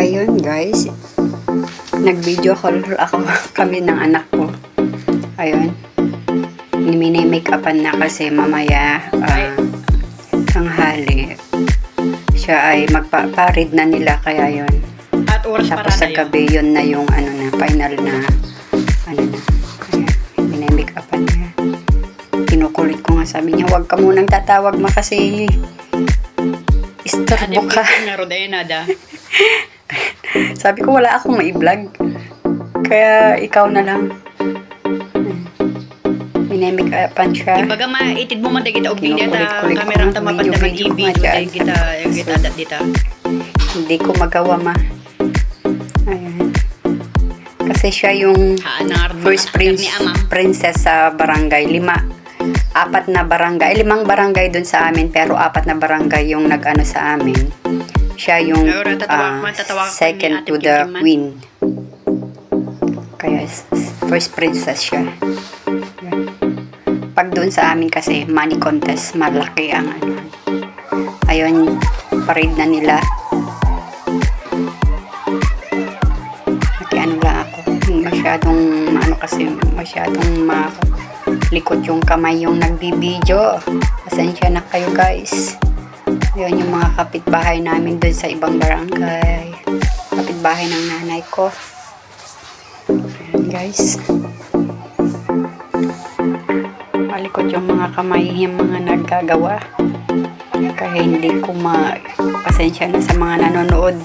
Ayun guys, nag-video call ako kami ng anak ko. Ayun, mini-make-upan na kasi mamaya tanghali. Siya ay magpaparid na nila kaya yun. At oras Tapos para sa na yun. gabi yun na yung ano na, final na ano na. Kaya mini-make-upan niya. Kinukulit ko nga, sabi niya, huwag ka munang tatawag ma kasi istorbo ka. Sabi ko, wala akong ma-vlog. Kaya ikaw na lang. Minemake-upan siya. Ibaga maitid mo man kita og video ta Kinukulit-kulit ko kamerang ang tamapad video, naman video i-video nga dyan. kita adat dita. Hindi ko magawa ma. Ayan. Kasi siya yung first princess sa barangay. 4 na barangay. 5 barangay dun sa amin, pero 4 na barangay yung nag-ano sa amin. Siya yung second to the queen. Kaya first princess siya. Pag doon sa amin kasi money contest, malaki ang ano. Ayun, parade na nila. Ano lang ako, masyadong ano kasi masyadong likot yung kamay yung nagbibideo. Pasensya na kayo guys. Ayun yung mga kapitbahay namin dun sa ibang barangay, kapitbahay ng nanay ko. Ayun guys, malikot yung mga kamay yung mga naggagawa, kaya hindi ko pasensya na sa mga nanonood.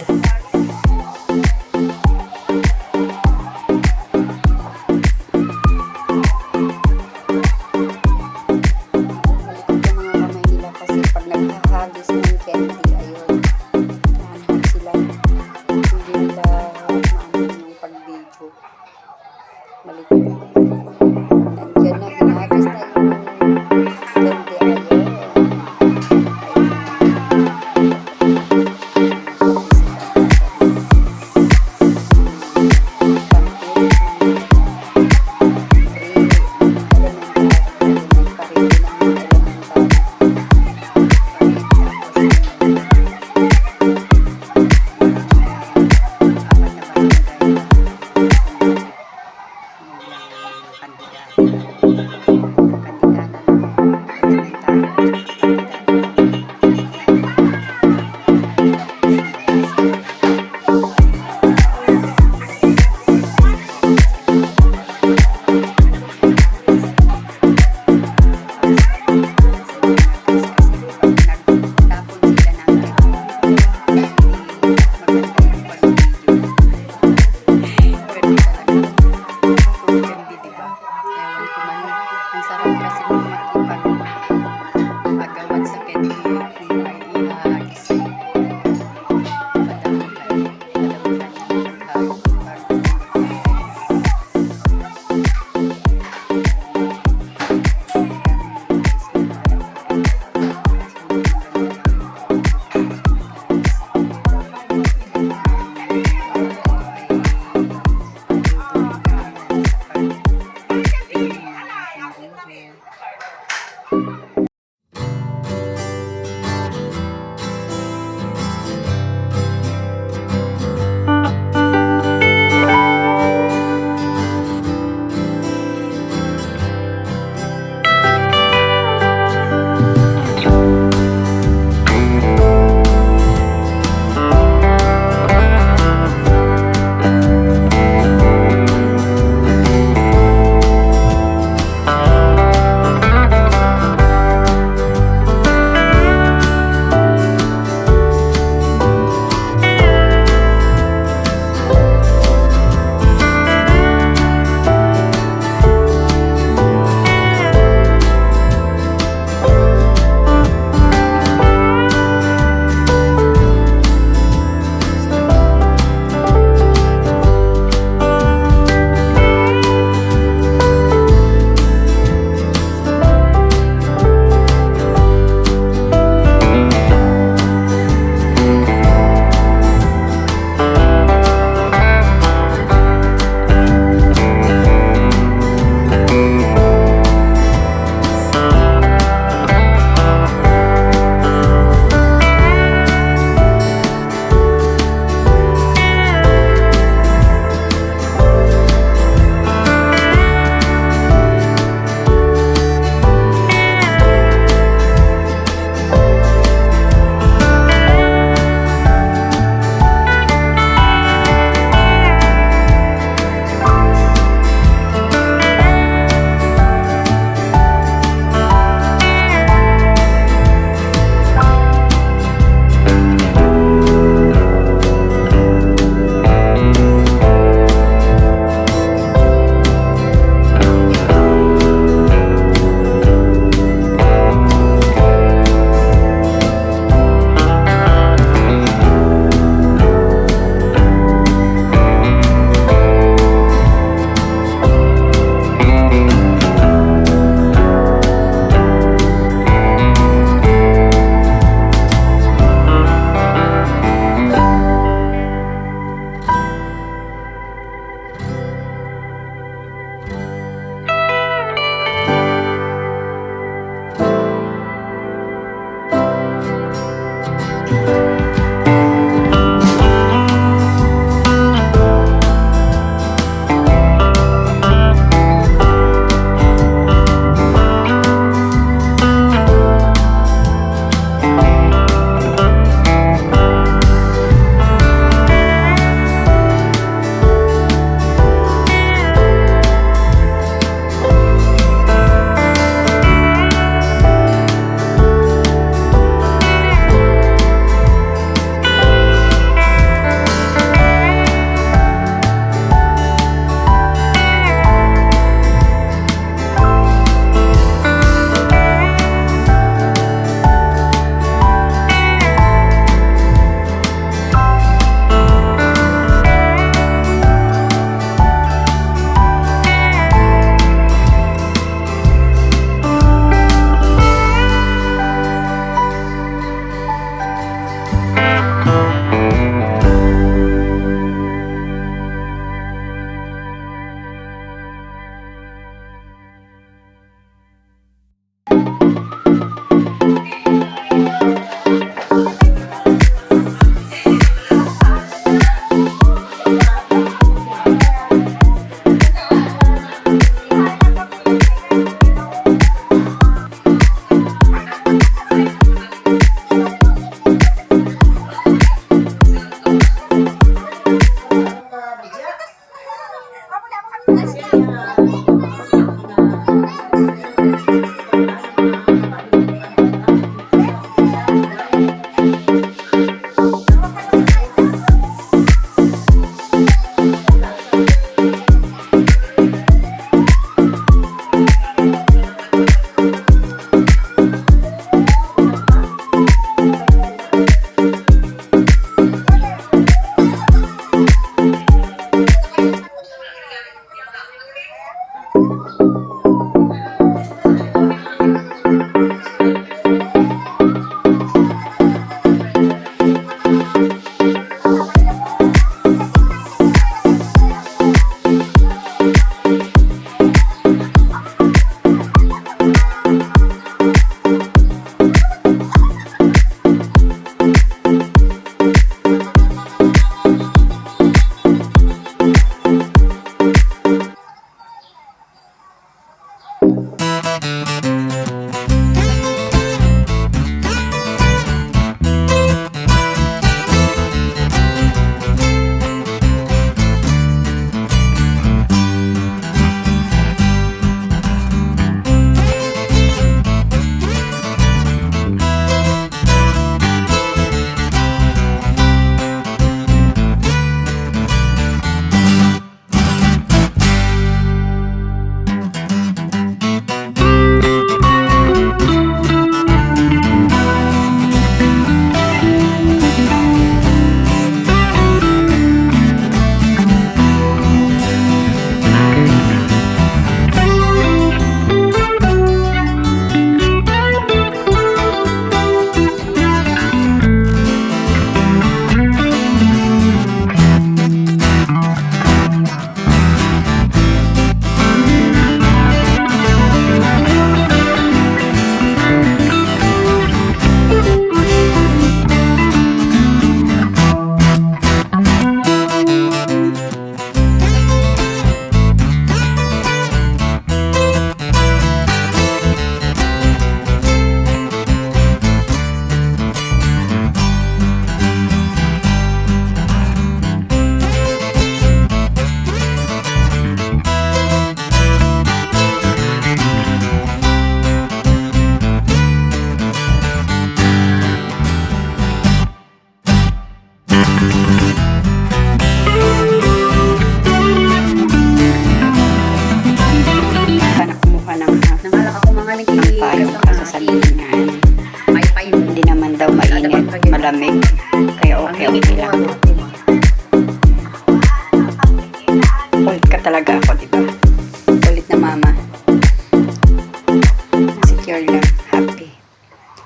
talaga ako, di ba? Kulit na mama. Secure lang. Happy.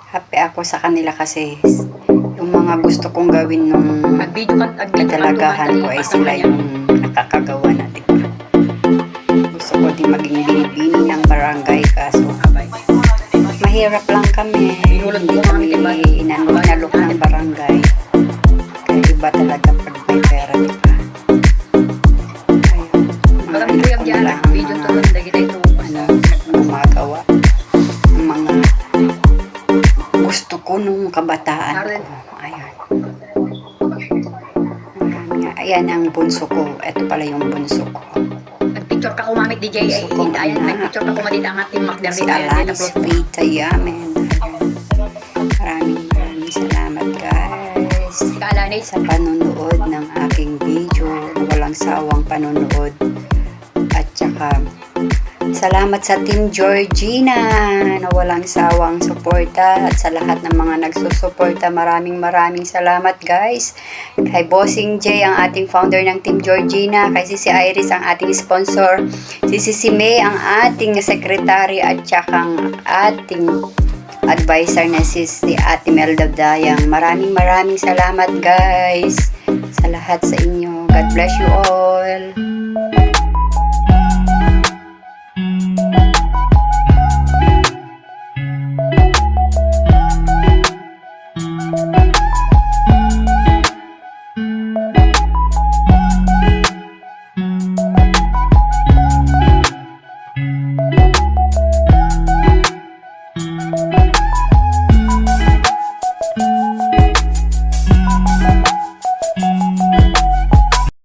Happy ako sa kanila kasi yung mga gusto kong gawin nung Mag-video ka, katalagahan ko ay sila yung nakakagawa na, di ba? Gusto ko din maging binibini ng barangay kaso mahirap lang kami. Binulot Hindi mo kami kami, diba? inalok ng barangay. Kaya iba talaga pag may pera, di ba? Ayun. Baka may kuyang dyan, video to lang, dagi tayo Gumagawa ng mga gusto ko nung kabataan ko. Ayan. Ayan ang bunso ko. Ito pala yung bunso ko. Nag-picture ka kumamit, DJ. Gusto ko Ayan, na. nag-picture ka kumamit ang ating Macder. Si Alanis Vita Yamen. Maraming salamat guys Si Alanis. sa panonood ng aking video. Walang sawang panonood. At saka salamat sa Team Georgina na walang sawang suporta at sa lahat ng mga nagsusuporta. Maraming salamat guys. Kay Bossing J ang ating founder ng Team Georgina, kay Sisi Iris ang ating sponsor, si Sisi May ang ating secretary at saka ang ating advisor na si Ate Melda Dayang. Maraming salamat guys sa lahat sa inyo. God bless you all.